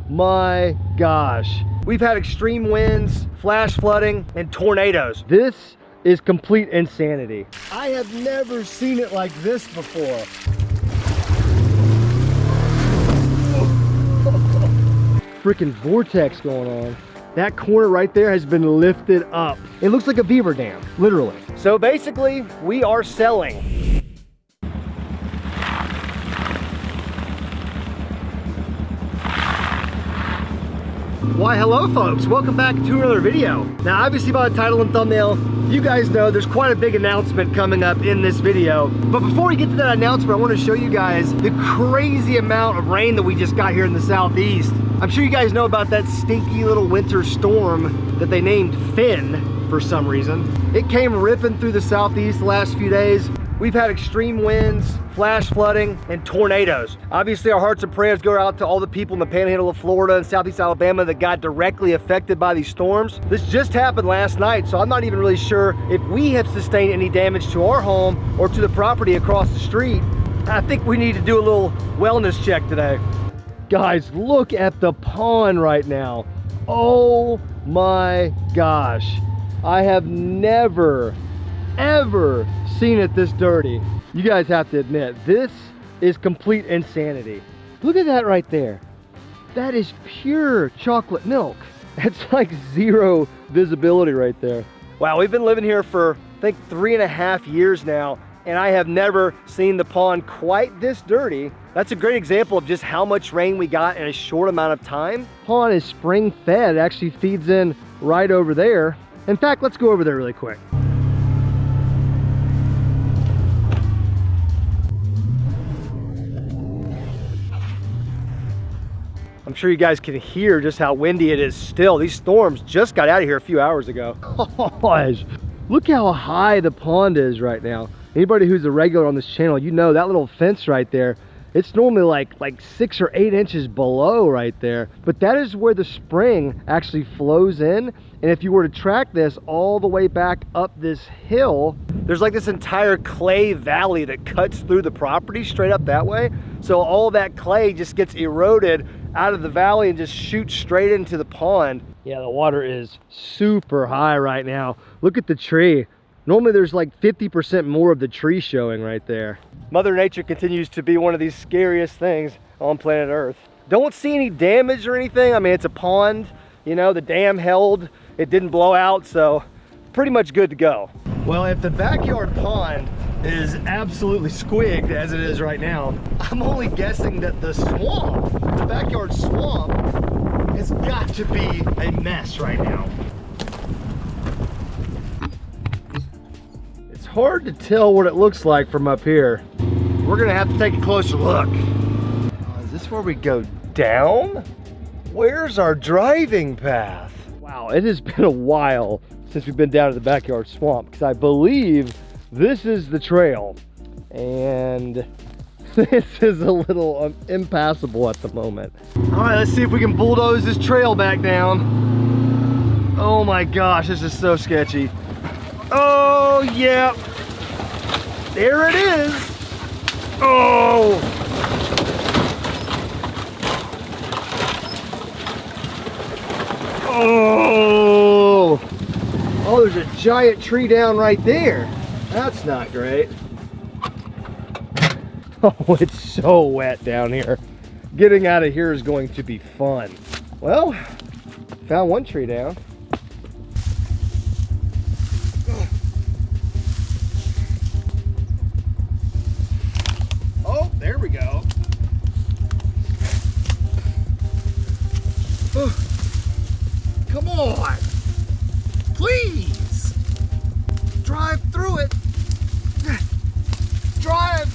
my gosh. We've had extreme winds, flash flooding, and tornadoes. This is complete insanity. I have never seen it like this before. Freaking vortex going on. That corner right there has been lifted up. It looks like a beaver dam, literally. So basically, we are selling. Why, hello folks, welcome back to another video. Now obviously by the title and thumbnail, you guys know there's quite a big announcement coming up in this video. But before we get to that announcement, I want to show you guys the crazy amount of rain that we just got here in the southeast. I'm sure you guys know about that stinky little winter storm that they named Finn for some reason. It came ripping through the southeast the last few days. We've had extreme winds, flash flooding, and tornadoes. Obviously, our hearts and prayers go out to all the people in the panhandle of Florida and southeast Alabama that got directly affected by these storms. This just happened last night, so I'm not even really sure if we have sustained any damage to our home or to the property across the street. I think we need to do a little wellness check today. Guys, look at the pond right now. Oh my gosh. I have never, ever seen it this dirty. You guys have to admit, this is complete insanity. Look at that right there. That is pure chocolate milk. It's like zero visibility right there. Wow, we've been living here for, I think, 3.5 years now, and I have never seen the pond quite this dirty. That's a great example of just how much rain we got in a short amount of time. Pond is spring fed. It actually feeds in right over there. In fact, let's go over there really quick. I'm sure you guys can hear just how windy it is still. These storms just got out of here a few hours ago. Gosh, look how high the pond is right now. Anybody who's a regular on this channel, you know that little fence right there, it's normally like 6 or 8 inches below right there. But that is where the spring actually flows in. And if you were to track this all the way back up this hill, there's like this entire clay valley that cuts through the property straight up that way. So all that clay just gets eroded out of the valley and just shoots straight into the pond. Yeah, the water is super high right now. Look at the tree. Normally there's like 50% more of the tree showing right there. Mother Nature continues to be one of these scariest things on planet Earth. Don't see any damage or anything. I mean, it's a pond, you know, the dam held, it didn't blow out, so pretty much good to go. Well, if the backyard pond is absolutely squigged as it is right now, I'm only guessing that the swamp, the backyard swamp, has got to be a mess right now. It's hard to tell what it looks like from up here. We're gonna have to take a closer look. Is this where we go down? Where's our driving path? Wow, it has been a while since we've been down to the backyard swamp, because I believe this is the trail, and this is a little impassable at the moment. All right, let's see if we can bulldoze this trail back down. Oh my gosh, this is so sketchy. Oh yeah, there it is. Oh, oh, there's a giant tree down right there. That's not great. Oh, it's so wet down here. Getting out of here is going to be fun. Well, found one tree down. Oh, there we go. Come on. Please. Drive through it. Drive.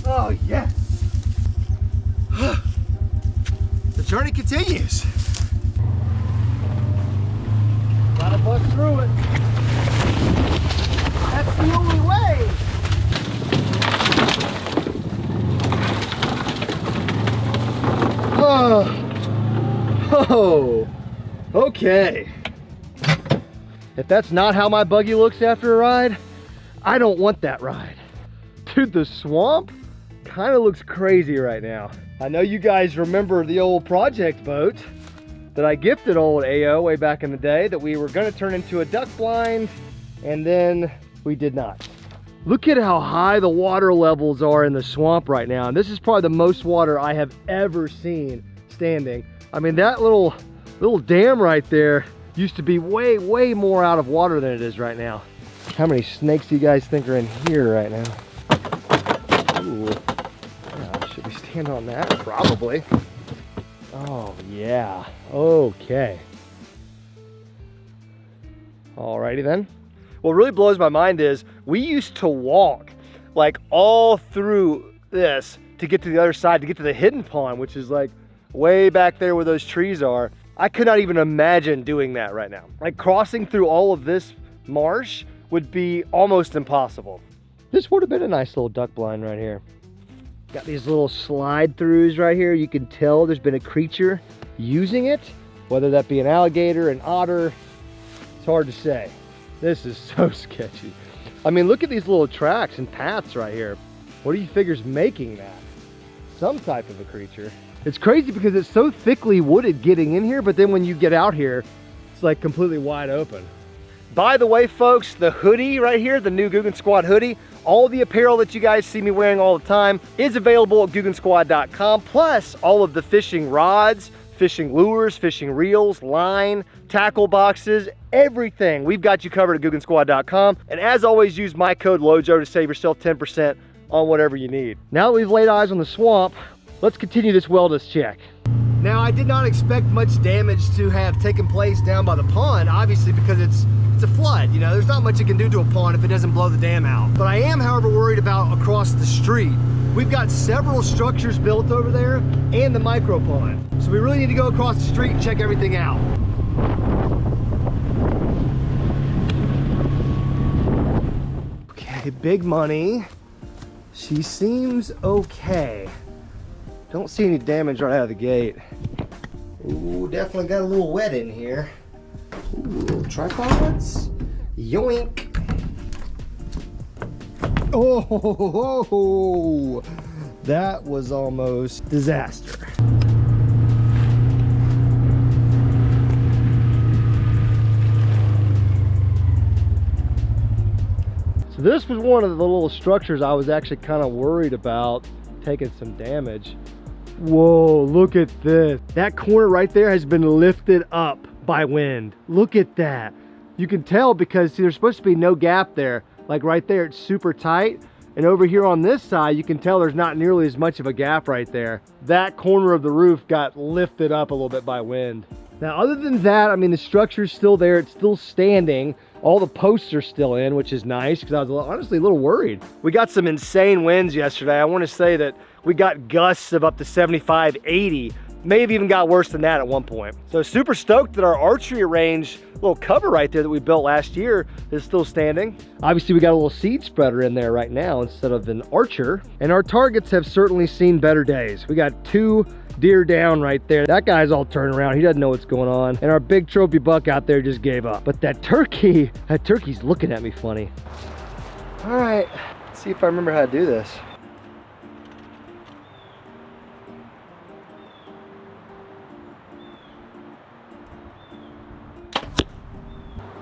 Oh, yes. The journey continues. Gotta bust through it. That's the only way. Oh, okay. If that's not how my buggy looks after a ride, I don't want that ride. Dude, the swamp kind of looks crazy right now. I know you guys remember the old project boat that I gifted old AO way back in the day that we were gonna turn into a duck blind, and then we did not. Look at how high the water levels are in the swamp right now. And this is probably the most water I have ever seen standing. I mean, that little dam right there used to be way, way more out of water than it is right now. How many snakes do you guys think are in here right now? Ooh. Yeah, should we stand on that? Probably. Oh, yeah. Okay. Alrighty then. What really blows my mind is we used to walk like all through this to get to the other side, to get to the hidden pond, which is like way back there where those trees are. I could not even imagine doing that right now. Like crossing through all of this marsh would be almost impossible. This would have been a nice little duck blind right here. Got these little slide throughs right here. You can tell there's been a creature using it, whether that be an alligator, an otter. It's hard to say. This is so sketchy. I mean, look at these little tracks and paths right here. What do you figure's making that? Some type of a creature. It's crazy because it's so thickly wooded getting in here, but then when you get out here, it's like completely wide open. By the way, folks, the hoodie right here, the new Googan Squad hoodie, all the apparel that you guys see me wearing all the time is available at GooganSquad.com, plus all of the fishing rods, fishing lures, fishing reels, line, tackle boxes, everything. We've got you covered at GooganSquad.com. And as always, use my code LOJO to save yourself 10% on whatever you need. Now that we've laid eyes on the swamp, let's continue this wellness check. Now, I did not expect much damage to have taken place down by the pond, obviously because it's a flood. You know, there's not much you can do to a pond if it doesn't blow the dam out. But I am, however, worried about across the street. We've got several structures built over there and the Micropond. So we really need to go across the street and check everything out. Okay, Big Money. She seems okay. Don't see any damage right out of the gate. Ooh, definitely got a little wet in here. Ooh, little tripods. Yoink. Oh, that was almost disaster. So this was one of the little structures I was actually kind of worried about taking some damage. Whoa, look at this. That corner right there has been lifted up by wind. Look at that. You can tell because see, there's supposed to be no gap there. Like right there, it's super tight. And over here on this side, you can tell there's not nearly as much of a gap right there. That corner of the roof got lifted up a little bit by wind. Now, other than that, I mean, the structure's still there. It's still standing. All the posts are still in, which is nice because I was honestly a little worried. We got some insane winds yesterday. I want to say that we got gusts of up to 75, 80. May have even got worse than that at one point. So super stoked that our archery range little cover right there that we built last year is still standing. Obviously we got a little seed spreader in there right now instead of an archer. And our targets have certainly seen better days. We got 2 deer down right there. That guy's all turned around. He doesn't know what's going on. And our big trophy buck out there just gave up. But that turkey's looking at me funny. All right, let's see if I remember how to do this.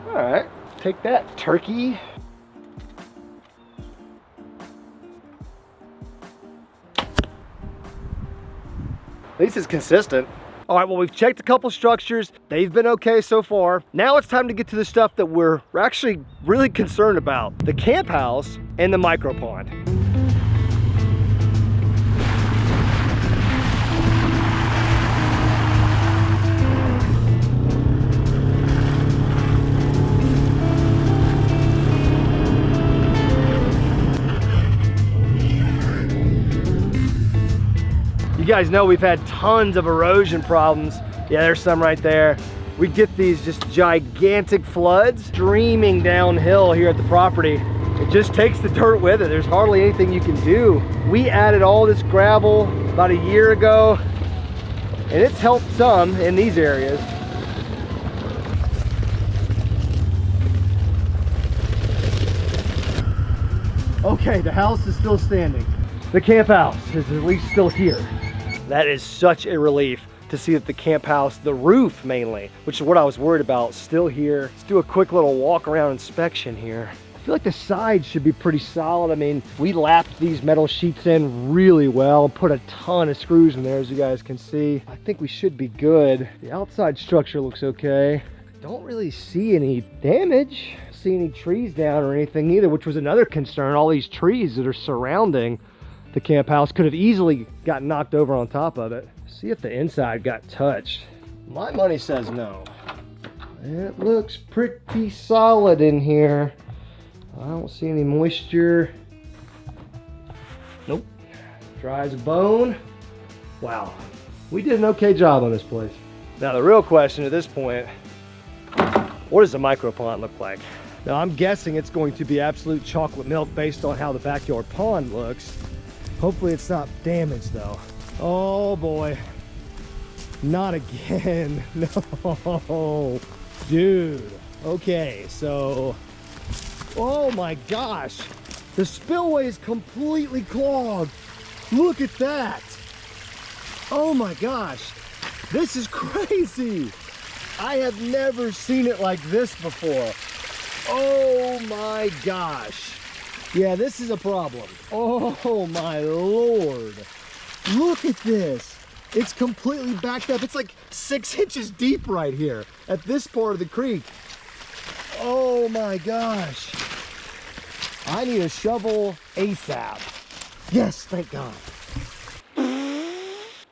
All right, take that, turkey. At least it's consistent. All right, well, we've checked a couple structures. They've been okay so far. Now it's time to get to the stuff that we're actually really concerned about. The camp house and the Micropond. You guys know we've had tons of erosion problems. Yeah, there's some right there. We get these just gigantic floods streaming downhill here at the property. It just takes the dirt with it. There's hardly anything you can do. We added all this gravel about a year ago, and it's helped some in these areas. Okay, the house is still standing. the camp house is at least still here. That is such a relief to see that the camp house, the roof mainly, which is what I was worried about, still here. Let's do a quick little walk around inspection here. I feel like the sides should be pretty solid. I mean, we lapped these metal sheets in really well, put a ton of screws in there, as you guys can see. I think we should be good. The outside structure looks okay. Don't really see any damage. Don't see any trees down or anything either, which was another concern. All these trees that are surrounding the camp house could have easily gotten knocked over on top of it. See if the inside got touched. My money says no. It looks pretty solid in here. I don't see any moisture. Nope. Dry as a bone. Wow. We did an okay job on this place. Now the real question at this point, what does the Micropond look like? Now I'm guessing it's going to be absolute chocolate milk based on how the backyard pond looks. Hopefully it's not damaged though. Oh boy. Not again. No. Dude. Okay, so... oh my gosh. The spillway is completely clogged. Look at that. Oh my gosh. This is crazy. I have never seen it like this before. Oh my gosh. Yeah, this is a problem. Oh my Lord. Look at this. It's completely backed up. It's like 6 inches deep right here at this part of the creek. Oh my gosh. I need a shovel ASAP. Yes, thank God.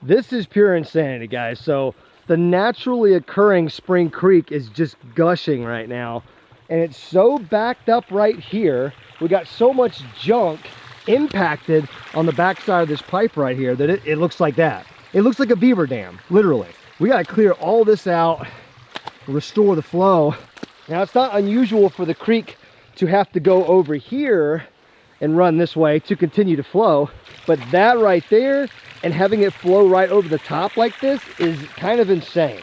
This is pure insanity, guys. So the naturally occurring spring creek is just gushing right now. And it's so backed up right here. We got so much junk impacted on the backside of this pipe right here that it looks like that. It looks like a beaver dam, literally. We gotta clear all this out, restore the flow. Now it's not unusual for the creek to have to go over here and run this way to continue to flow, but that right there and having it flow right over the top like this is kind of insane.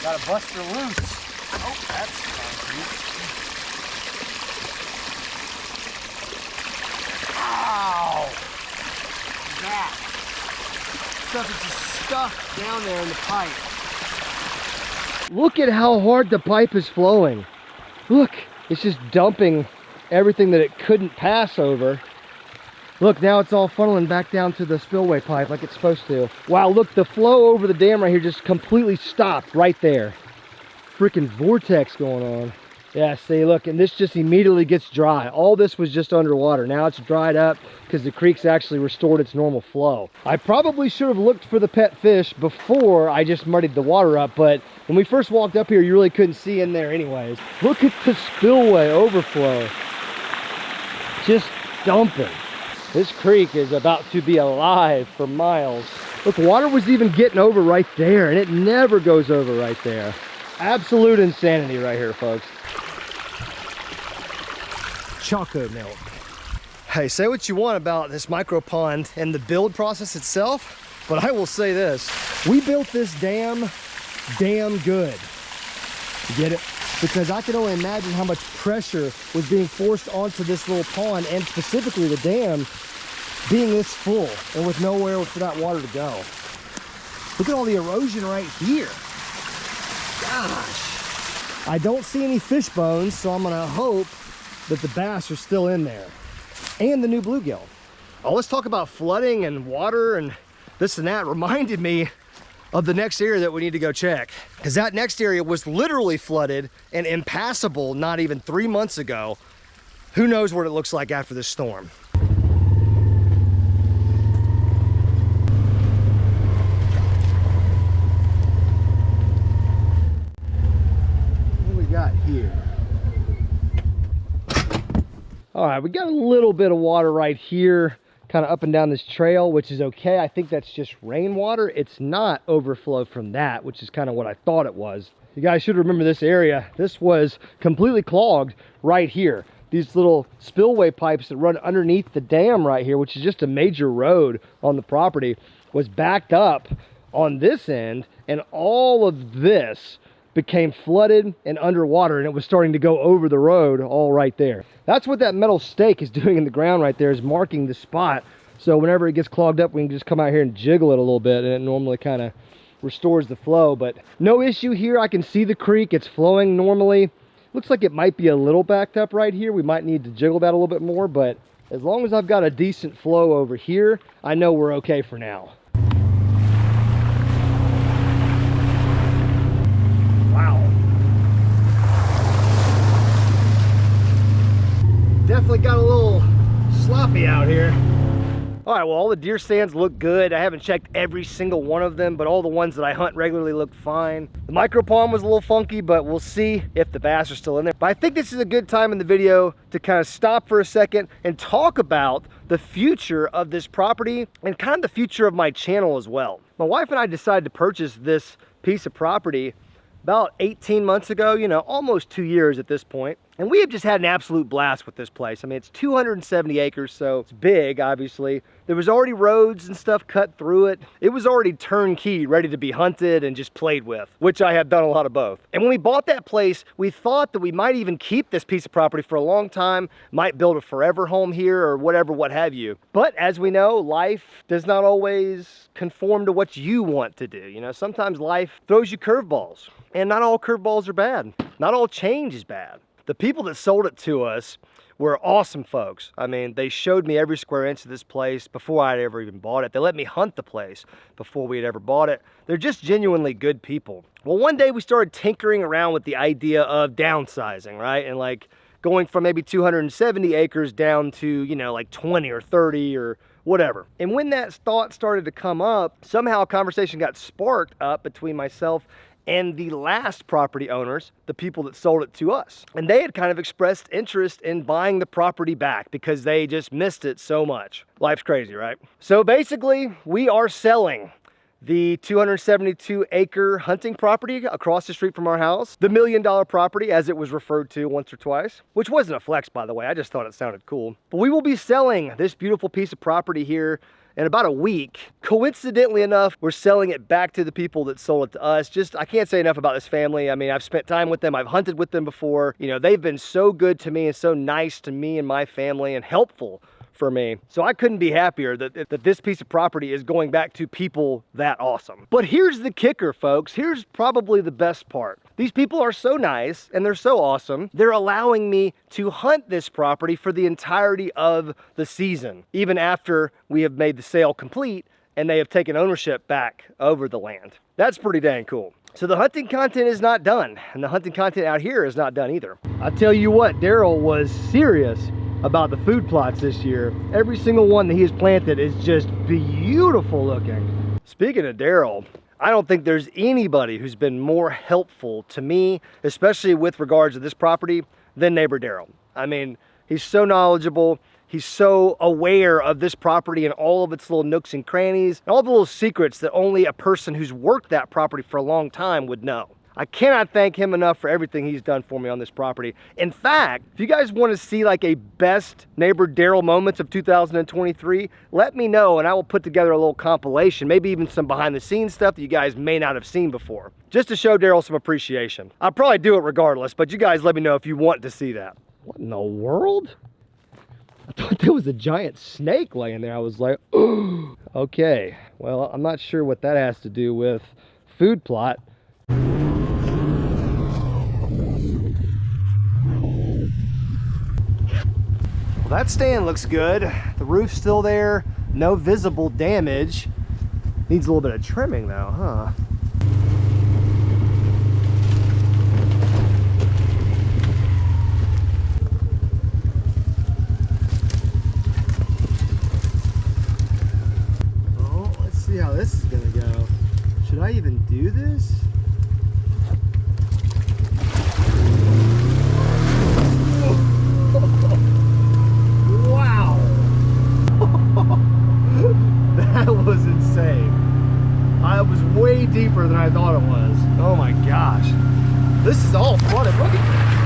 Gotta bust her loose. Oh, that's concrete. Ow! That stuff is just stuck down there in the pipe. Look at how hard the pipe is flowing. Look, it's just dumping everything that it couldn't pass over. Look, now it's all funneling back down to the spillway pipe like it's supposed to. Wow, look, the flow over the dam right here just completely stopped right there. Freaking vortex going on. Yeah, see, look, and this just immediately gets dry. All this was just underwater. Now it's dried up because the creek's actually restored its normal flow. I probably should have looked for the pet fish before I just muddied the water up, but when we first walked up here, you really couldn't see in there anyways. Look at the spillway overflow. Just dumping. This creek is about to be alive for miles. Look, water was even getting over right there, and it never goes over right there. Absolute insanity right here, folks. Choco milk. Hey, say what you want about this Micropond and the build process itself, but I will say this. We built this dam damn good. You get it? Because I can only imagine how much pressure was being forced onto this little pond, and specifically the dam being this full and with nowhere for that water to go. Look at all the erosion right here. Gosh. I don't see any fish bones, so I'm gonna hope that the bass are still in there. And the new bluegill. Oh, let's talk about flooding and water and this and that. Reminded me of the next area that we need to go check, because that next area was literally flooded and impassable not even 3 months ago. Who knows what it looks like after this storm. What do we got here? All right, we got a little bit of water right here, kind of up and down this trail, which is okay. I think that's just rainwater. It's not overflow from that, which is kind of what I thought it was. You guys should remember this area. This was completely clogged right here. These little spillway pipes that run underneath the dam right here, which is just a major road on the property, was backed up on this end, and all of this became flooded and underwater, and it was starting to go over the road all right there. That's what that metal stake is doing in the ground right there, is marking the spot. So whenever it gets clogged up, we can just come out here and jiggle it a little bit, and it normally kind of restores the flow. But no issue here. I can see the creek. It's flowing normally. Looks like it might be a little backed up right here. We might need to jiggle that a little bit more, but as long as I've got a decent flow over here, I know we're okay for now. Wow. Definitely got a little sloppy out here. All right, well, all the deer stands look good. I haven't checked every single one of them, but all the ones that I hunt regularly look fine. The micropond was a little funky, but we'll see if the bass are still in there. But I think this is a good time in the video to kind of stop for a second and talk about the future of this property and kind of the future of my channel as well. My wife and I decided to purchase this piece of property about 18 months ago, you know, almost 2 years at this point. And we have just had an absolute blast with this place. I mean, it's 270 acres, so it's big, obviously. There was already roads and stuff cut through it. It was already turnkey, ready to be hunted and just played with, which I have done a lot of both. And when we bought that place, we thought that we might even keep this piece of property for a long time, might build a forever home here or whatever, what have you. But as we know, life does not always conform to what you want to do. You know, sometimes life throws you curveballs, and not all curveballs are bad. Not all change is bad. The people that sold it to us were awesome folks. I mean, they showed me every square inch of this place before I'd ever even bought it. They let me hunt the place before we had ever bought it. They're just genuinely good people. Well, one day we started tinkering around with the idea of downsizing, right? And like going from maybe 270 acres down to, you know, like 20 or 30 or whatever. And when that thought started to come up, somehow a conversation got sparked up between myself and the last property owners, the people that sold it to us. And they had kind of expressed interest in buying the property back because they just missed it so much. Life's crazy, right? So basically, we are selling the 272 acre hunting property across the street from our house, the $1 million property as it was referred to once or twice, which wasn't a flex, by the way. I just thought it sounded cool. But we will be selling this beautiful piece of property here in about a week. Coincidentally enough, we're selling it back to the people that sold it to us. I can't say enough about this family. I mean, I've spent time with them. I've hunted with them before. You know, they've been so good to me and so nice to me and my family and helpful for me. So I couldn't be happier that this piece of property is going back to people that awesome. But here's the kicker, folks. Here's probably the best part. These people are so nice and they're so awesome. They're allowing me to hunt this property for the entirety of the season, even after we have made the sale complete and they have taken ownership back over the land. That's pretty dang cool. So the hunting content is not done, and the hunting content out here is not done either. I tell you what, Daryl was serious about the food plots this year. Every single one that he has planted is just beautiful looking. Speaking of Daryl, I don't think there's anybody who's been more helpful to me, especially with regards to this property, than neighbor Daryl. I mean, he's so knowledgeable. He's so aware of this property and all of its little nooks and crannies, and all the little secrets that only a person who's worked that property for a long time would know. I cannot thank him enough for everything he's done for me on this property. In fact, if you guys want to see like a best neighbor Daryl moments of 2023, let me know and I will put together a little compilation, maybe even some behind the scenes stuff that you guys may not have seen before, just to show Daryl some appreciation. I'll probably do it regardless, but you guys let me know if you want to see that. What in the world? I thought there was a giant snake laying there. I was like, oh, okay. Well, I'm not sure what that has to do with food plot. Well, that stand looks good. The roof's still there. No visible damage. Needs a little bit of trimming though, huh? See how this is gonna go. Should I even do this? Wow. That was insane. I was way deeper than I thought it was. Oh my gosh. This is all flooded. Look at this.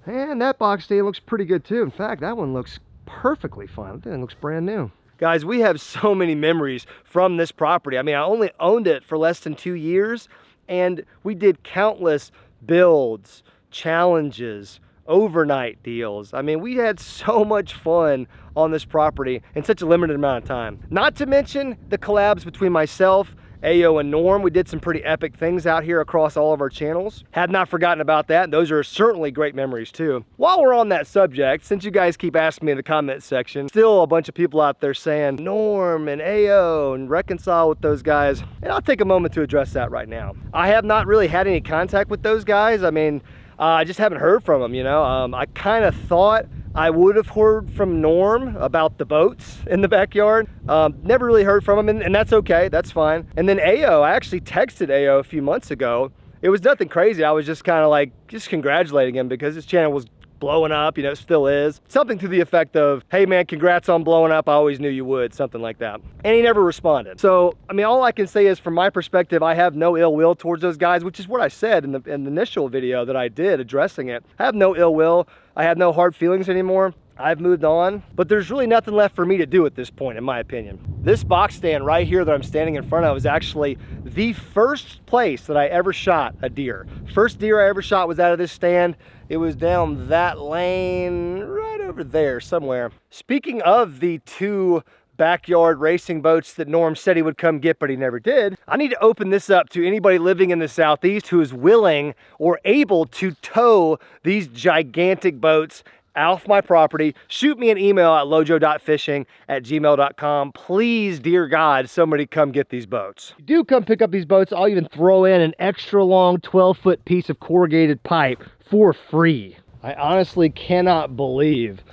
And that box stand looks pretty good too. In fact, that one looks perfectly fine. I think it looks brand new. Guys, we have so many memories from this property. I mean, I only owned it for less than 2 years, and we did countless builds, challenges, overnight deals. I mean, we had so much fun on this property in such a limited amount of time. Not to mention the collabs between myself, Ayo, and Norm. We did some pretty epic things out here across all of our channels. Have not forgotten about that. Those are certainly great memories too. While we're on that subject, since you guys keep asking me in the comment section, still a bunch of people out there saying Norm and Ayo and reconcile with those guys. And I'll take a moment to address that right now. I have not really had any contact with those guys. I mean, I just haven't heard from them, you know. I kind of thought I would have heard from Norm about the boats in the backyard. Never really heard from him, and that's okay, that's fine. And then Ayo, I actually texted Ayo a few months ago. It was nothing crazy. I was just kind of like, just congratulating him because his channel was blowing up, you know, it still is. Something to the effect of, hey man, congrats on blowing up, I always knew you would, something like that. And he never responded. So, I mean, all I can say is from my perspective, I have no ill will towards those guys, which is what I said in the initial video that I did addressing it. I have no ill will, I have no hard feelings anymore. I've moved on, but there's really nothing left for me to do at this point, in my opinion. This box stand right here that I'm standing in front of is actually the first place that I ever shot a deer. First deer I ever shot was out of this stand. It was down that lane right over there somewhere. Speaking of the 2 backyard racing boats that Norm said he would come get, but he never did, I need to open this up to anybody living in the Southeast who is willing or able to tow these gigantic boats off my property. Shoot me an email at lojo.fishing@gmail.com. Please, dear God, somebody come get these boats. If you do come pick up these boats, I'll even throw in an extra long 12-foot piece of corrugated pipe for free. I honestly cannot believe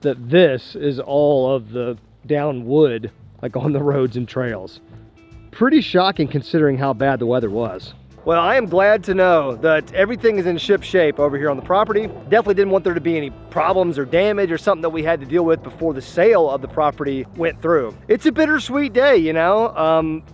that this is all of the down wood, like on the roads and trails. Pretty shocking considering how bad the weather was. Well, I am glad to know that everything is in ship shape over here on the property. Definitely didn't want there to be any problems or damage or something that we had to deal with before the sale of the property went through. It's a bittersweet day, you know.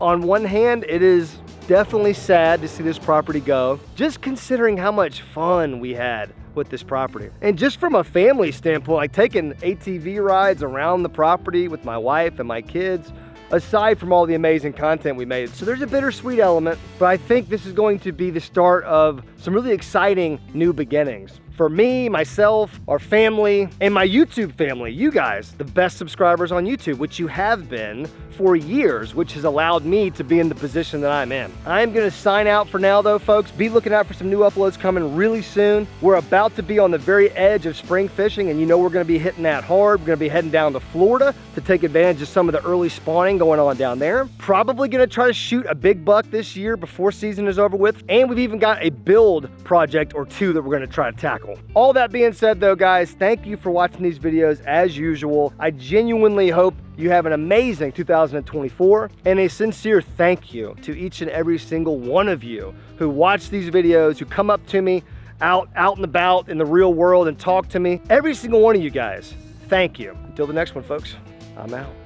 On one hand, it is definitely sad to see this property go, just considering how much fun we had with this property. And just from a family standpoint, like taking ATV rides around the property with my wife and my kids, aside from all the amazing content we made. So there's a bittersweet element, but I think this is going to be the start of some really exciting new beginnings. For me, myself, our family, and my YouTube family, you guys, the best subscribers on YouTube, which you have been for years, which has allowed me to be in the position that I'm in. I'm gonna sign out for now though, folks. Be looking out for some new uploads coming really soon. We're about to be on the very edge of spring fishing, and you know we're gonna be hitting that hard. We're gonna be heading down to Florida to take advantage of some of the early spawning going on down there. Probably gonna try to shoot a big buck this year before season is over with, and we've even got a build project or 2 that we're gonna try to tackle. All that being said though, guys, thank you for watching these videos as usual. I genuinely hope you have an amazing 2024, and a sincere thank you to each and every single one of you who watch these videos, who come up to me out and about in the real world and talk to me. Every single one of you guys, thank you. Until the next one, folks, I'm out.